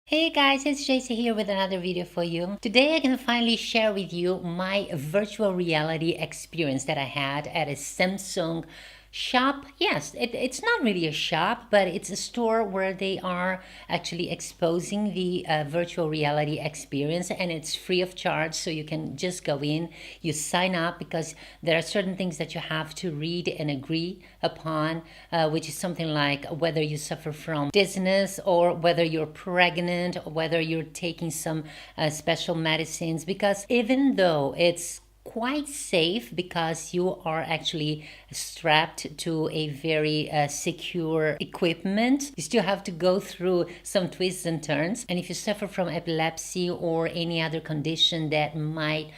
Hey guys, it's JC here with another video for you. Today I can finally share with you my virtual reality experience that I had at a Samsung shop. Yes, it's not really a shop, but it's a store where they are actually exposing the virtual reality experience, and it's free of charge. So you can just go in, you sign up because there are certain things that you have to read and agree upon, which is something like whether you suffer from dizziness or whether you're pregnant or whether you're taking some special medicines, because even though it's quite safe because you are actually strapped to a very secure equipment, you still have to go through some twists and turns. And if you suffer from epilepsy or any other condition that might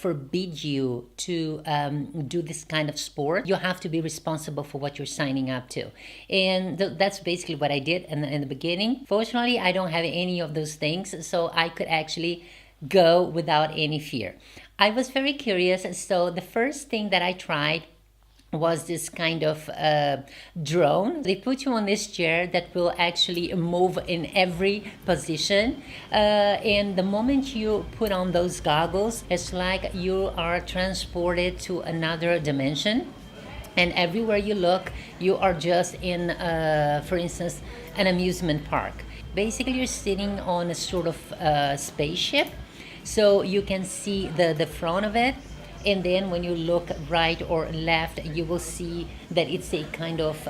forbid you to do this kind of sport, you have to be responsible for what you're signing up to. And that's basically what I did in the beginning. Fortunately, I don't have any of those things, so I could actually go without any fear. I was very curious, so the first thing that I tried was this kind of drone. They put you on this chair that will actually move in every position. And the moment you put on those goggles, it's like you are transported to another dimension. And everywhere you look, you are just in, for instance, an amusement park. Basically, you're sitting on a sort of spaceship. So you can see the front of it, and then when you look right or left, you will see that it's a kind of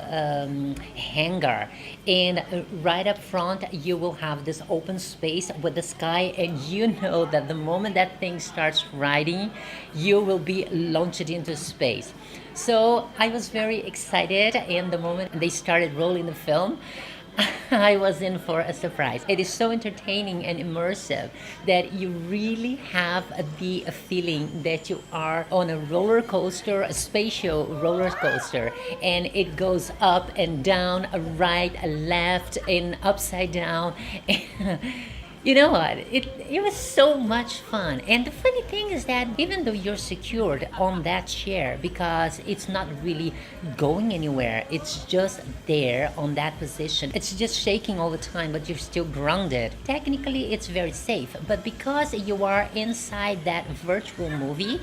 hangar, and right up front you will have this open space with the sky, and you know that the moment that thing starts riding, you will be launched into space. So I was very excited, and the moment they started rolling the film, I was in for a surprise. It is so entertaining and immersive that you really have the feeling that you are on a roller coaster, a spatial roller coaster, and it goes up and down, right, left, and upside down. You know what? It was so much fun. And the funny thing is that even though you're secured on that chair, because it's not really going anywhere, it's just there on that position. It's just shaking all the time, but you're still grounded. Technically, it's very safe. But because you are inside that virtual movie,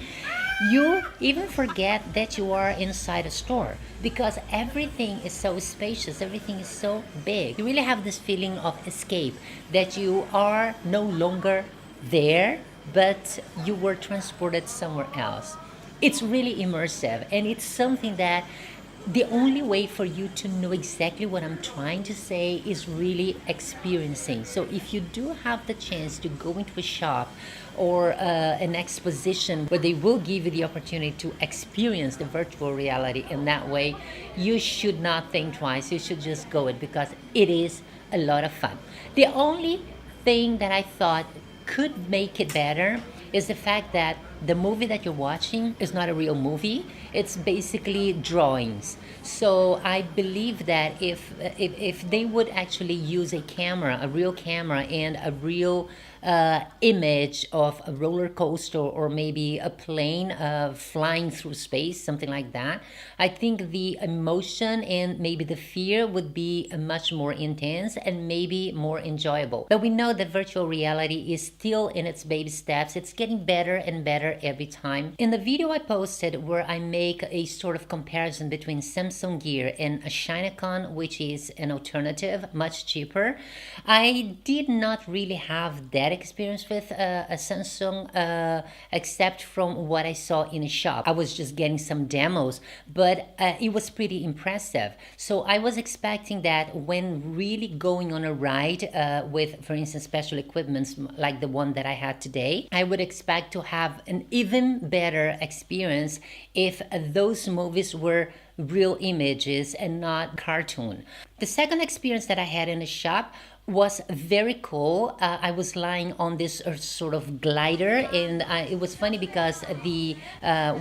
you even forget that you are inside a store because everything is so spacious, everything is so big. You really have this feeling of escape, that you are no longer there, but you were transported somewhere else. It's really immersive, and it's something that the only way for you to know exactly what I'm trying to say is really experiencing. So if you do have the chance to go into a shop or an exposition where they will give you the opportunity to experience the virtual reality in that way, you should not think twice. You should just go it because it is a lot of fun. The only thing that I thought could make it better is the fact that the movie that you're watching is not a real movie. It's basically drawings. So I believe that if they would actually use a camera, a real camera, and a real image of a roller coaster or maybe a plane flying through space, something like that, I think the emotion and maybe the fear would be much more intense and maybe more enjoyable. But we know that virtual reality is still in its baby steps. It's getting better and better every time. In the video I posted where I make a sort of comparison between Samsung Gear and a Shinacon, which is an alternative, much cheaper, I did not really have that experience with a Samsung except from what I saw in a shop. I was just getting some demos, but it was pretty impressive. So I was expecting that when really going on a ride with, for instance, special equipments like the one that I had today, I would expect to have an even better experience if those movies were real images and not cartoon. The second experience that I had in the shop was very cool. I was lying on this sort of glider, and it was funny because the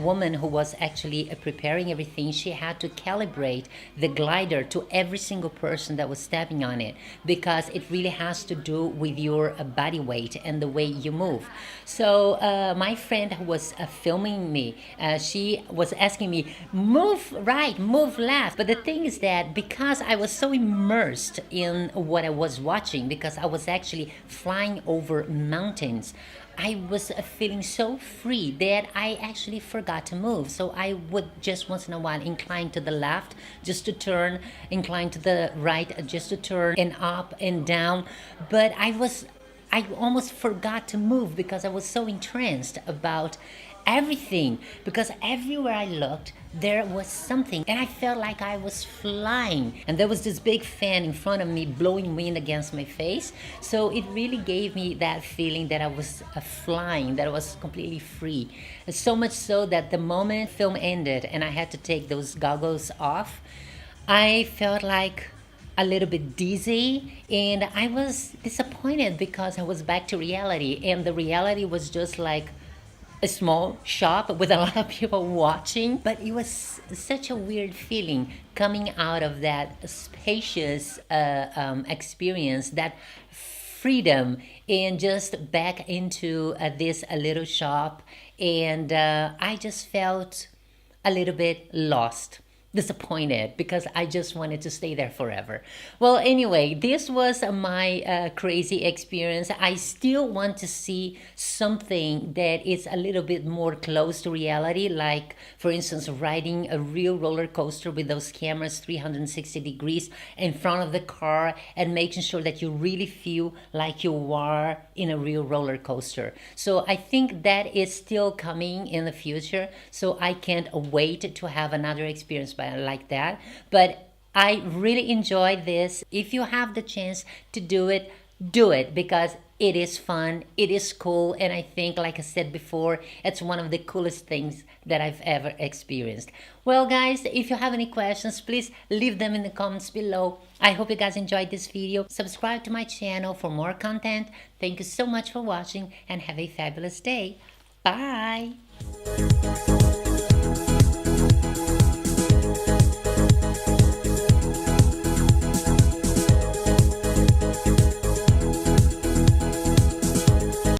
woman who was actually preparing everything, she had to calibrate the glider to every single person that was stepping on it because it really has to do with your body weight and the way you move. So my friend who was filming me, she was asking me, move right, move left. But the thing is that because I was so immersed in what I was watching, watching because I was actually flying over mountains. I was feeling so free that I actually forgot to move. So I would just once in a while incline to the left just to turn, incline to the right just to turn, and up and down. But I almost forgot to move because I was so entranced about everything, because everywhere I looked there was something, and I felt like I was flying, and there was this big fan in front of me blowing wind against my face. So it really gave me that feeling that I was flying, that I was completely free. So much so that the moment film ended and I had to take those goggles off, I felt like a little bit dizzy, and I was disappointed because I was back to reality, and the reality was just like a small shop with a lot of people watching. But it was such a weird feeling coming out of that spacious experience, that freedom, and just back into this little shop. And I just felt a little bit lost, disappointed, because I just wanted to stay there forever. Well, anyway, this was my crazy experience. I still want to see something that is a little bit more close to reality, like, for instance, riding a real roller coaster with those cameras 360 degrees in front of the car and making sure that you really feel like you are in a real roller coaster. So I think that is still coming in the future. So I can't wait to have another experience like that. But I really enjoyed this. If you have the chance to do it, because it is fun, it is cool, and I think, like I said before, it's one of the coolest things that I've ever experienced. Well, guys, if you have any questions, please leave them in the comments below. I hope you guys enjoyed this video. Subscribe to my channel for more content. Thank you so much for watching, and have a fabulous day. Bye!